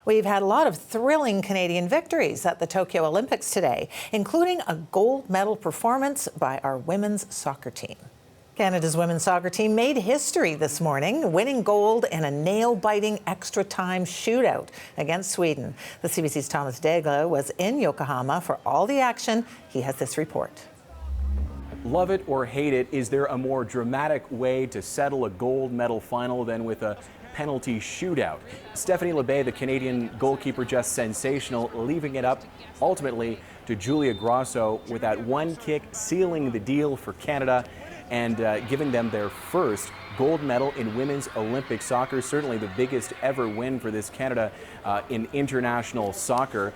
We've had a lot of thrilling Canadian victories at the Tokyo Olympics today, including a gold medal performance by our women's soccer team. Canada's women's soccer team made history this morning, winning gold in a nail-biting extra-time shootout against Sweden. The CBC's Thomas Daigle was in Yokohama for all the action. He has this report. Love it or hate it, is there a more dramatic way to settle a gold medal final than with a penalty shootout? Stephanie Labbé, the Canadian goalkeeper, just sensational, leaving it up ultimately to Julia Grosso with that one kick sealing the deal for Canada and giving them their first gold medal in women's Olympic soccer, certainly the biggest ever win for this Canada in international soccer.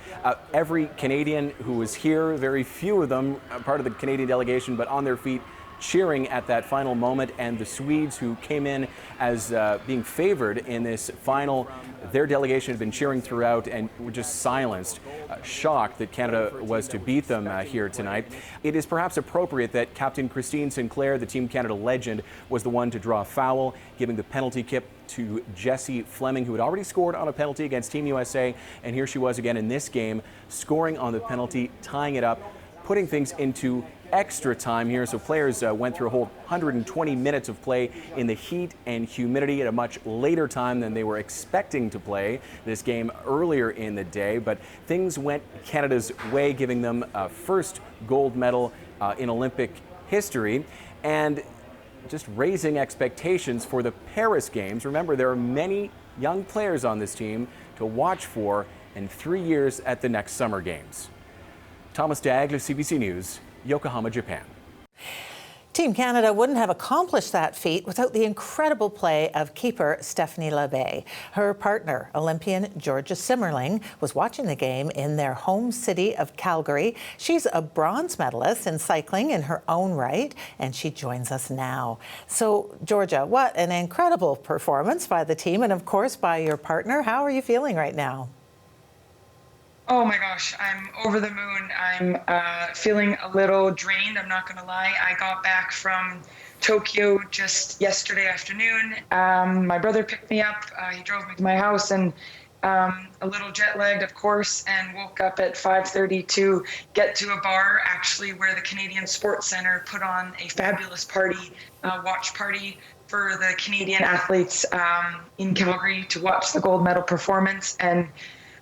Every Canadian who was here, very few of them part of the Canadian delegation, but on their feet cheering at that final moment, and the Swedes who came in as being favored in this final, their delegation had been cheering throughout and were just silenced, shocked that Canada was to beat them here tonight. It is perhaps appropriate that Captain Christine Sinclair, the Team Canada legend, was the one to draw a foul, giving the penalty kick to Jessie Fleming, who had already scored on a penalty against Team USA, and here she was again in this game, scoring on the penalty, tying it up, putting things into extra time here. So players went through a whole 120 minutes of play in the heat and humidity at a much later time than they were expecting to play this game earlier in the day. But things went Canada's way, giving them a first gold medal in Olympic history, and just raising expectations for the Paris Games. Remember, there are many young players on this team to watch for in 3 years at the next Summer Games. Thomas Daigle, CBC News, Yokohama, Japan. Team Canada wouldn't have accomplished that feat without the incredible play of keeper Stephanie Labbé. Her partner, Olympian Georgia Simmerling, was watching the game in their home city of Calgary. She's a bronze medalist in cycling in her own right, and she joins us now. So, Georgia, what an incredible performance by the team and, of course, by your partner. How are you feeling right now? Oh my gosh, I'm over the moon. I'm feeling a little drained, I'm not gonna lie. I got back from Tokyo just yesterday afternoon. My brother picked me up, he drove me to my house, and a little jet lagged, of course, and woke up at 5:30 to get to a bar, actually, where the Canadian Sports Centre put on a fabulous party, watch party for the Canadian athletes in Calgary to watch the gold medal performance. And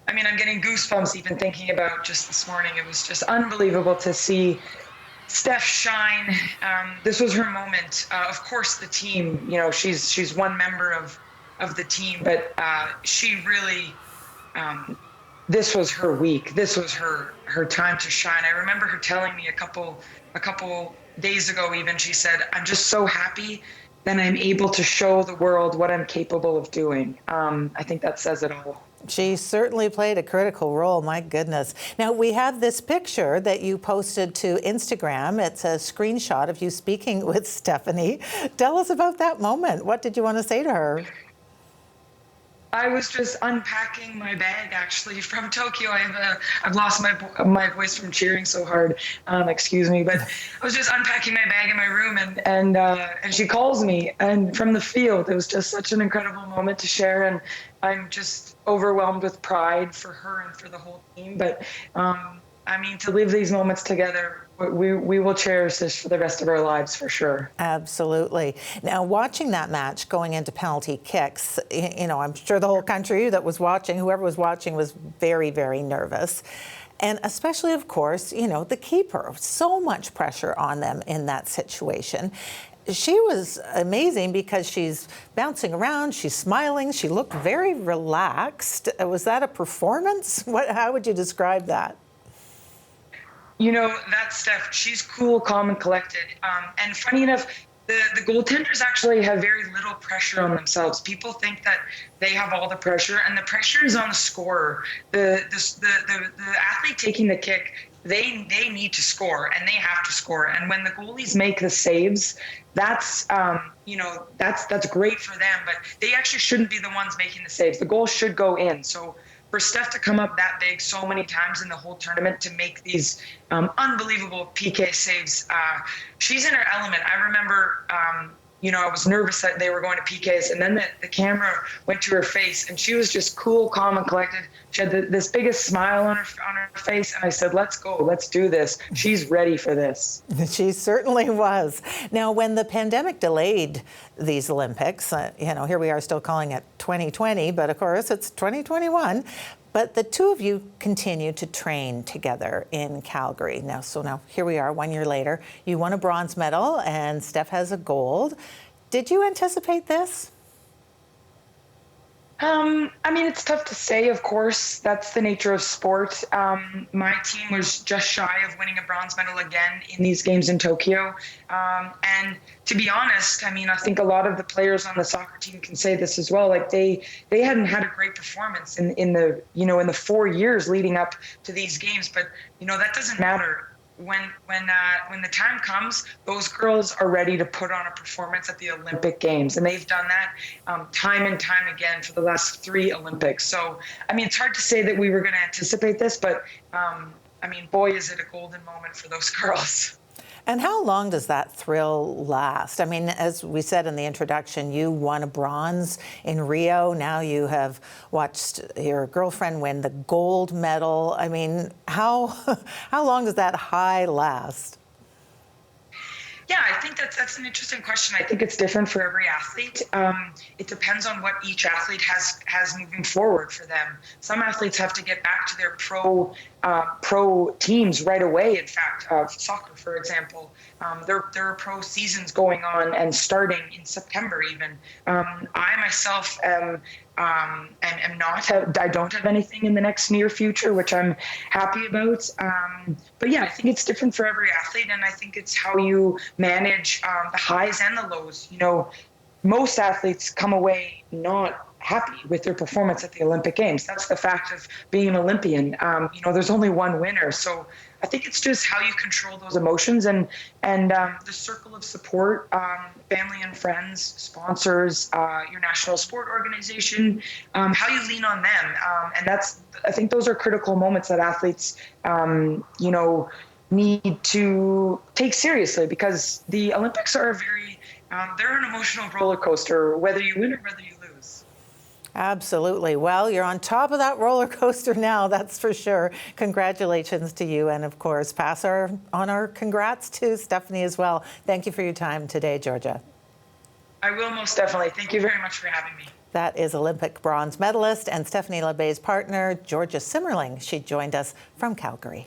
I mean, I'm getting goosebumps even thinking about just this morning. It was just unbelievable to see Steph shine. This was her moment. Of course, the team, you know, she's one member of the team, but she really, this was her week. This was her time to shine. I remember her telling me a couple days ago even, she said, "I'm just so happy that I'm able to show the world what I'm capable of doing." I think that says it all. She certainly played a critical role, my goodness. Now, we have this picture that you posted to Instagram. It's a screenshot of you speaking with Stephanie. Tell us about that moment. What did you want to say to her? I was just unpacking my bag, actually, from Tokyo. I've lost my voice from cheering so hard. Excuse me, but I was just unpacking my bag in my room, and she calls me, and from the field. It was just such an incredible moment to share, and I'm just overwhelmed with pride for her and for the whole team. But I mean, to live these moments together, we will cherish this for the rest of our lives, for sure. Absolutely. Now, watching that match going into penalty kicks, you know, I'm sure the whole country that was watching, whoever was watching, was very, very nervous. And especially, of course, you know, the keeper. So much pressure on them in that situation. She was amazing because she's bouncing around, she's smiling, she looked very relaxed. Was that a performance? How would you describe that? You know, that's Steph. She's cool, calm, and collected. And funny enough, the goaltenders actually have very little pressure on themselves. People think that they have all the pressure, and the pressure is on the scorer. The athlete taking the kick, they need to score, and they have to score. And when the goalies make the saves, that's you know, that's great for them. But they actually shouldn't be the ones making the saves. The goal should go in. So for Steph to come up that big so many times in the whole tournament to make these unbelievable PK saves, she's in her element. I remember I was nervous that they were going to PKs, and then the camera went to her face, and she was just cool, calm, and collected. She had this biggest smile on her face, and I said, "Let's go, let's do this." She's ready for this. She certainly was. Now, when the pandemic delayed these Olympics, here we are still calling it 2020, but of course it's 2021. But the two of you continue to train together in Calgary. Now here we are 1 year later. You won a bronze medal and Steph has a gold. Did you anticipate this? It's tough to say, of course. That's the nature of sport. My team was just shy of winning a bronze medal again in these games in Tokyo. And to be honest, I think a lot of the players on the soccer team can say this as well. Like they hadn't had a great performance in the 4 years leading up to these games. But, that doesn't matter. When the time comes, those girls are ready to put on a performance at the Olympic Games, and they've done that time and time again for the last 3 Olympics. So, it's hard to say that we were going to anticipate this, but boy, is it a golden moment for those girls. And how long does that thrill last? As we said in the introduction, you won a bronze in Rio. Now you have watched your girlfriend win the gold medal. How long does that high last? Yeah, I think that's an interesting question. I think it's different for every athlete. It depends on what each athlete has moving forward for them. Some athletes have to get back to their pro teams right away. In fact, soccer, for example, there are pro seasons going on and starting in September even. I myself am not. I don't have anything in the next near future, which I'm happy about. But yeah, I think it's different for every athlete, and I think it's how you manage the highs and the lows. Most athletes come away not happy with their performance at the Olympic Games. That's the fact of being an Olympian. There's only one winner, so I think it's just how you control those emotions and the circle of support, family and friends, sponsors, your national sport organization, how you lean on them, and I think those are critical moments that athletes, need to take seriously, because the Olympics are they're an emotional roller coaster, whether you win or whether you lose. Absolutely. Well, you're on top of that roller coaster now, that's for sure. Congratulations to you. And of course, pass on our congrats to Stephanie as well. Thank you for your time today, Georgia. I will most definitely. Thank you very much for having me. That is Olympic bronze medalist and Stephanie LeBay's partner, Georgia Simmerling. She joined us from Calgary.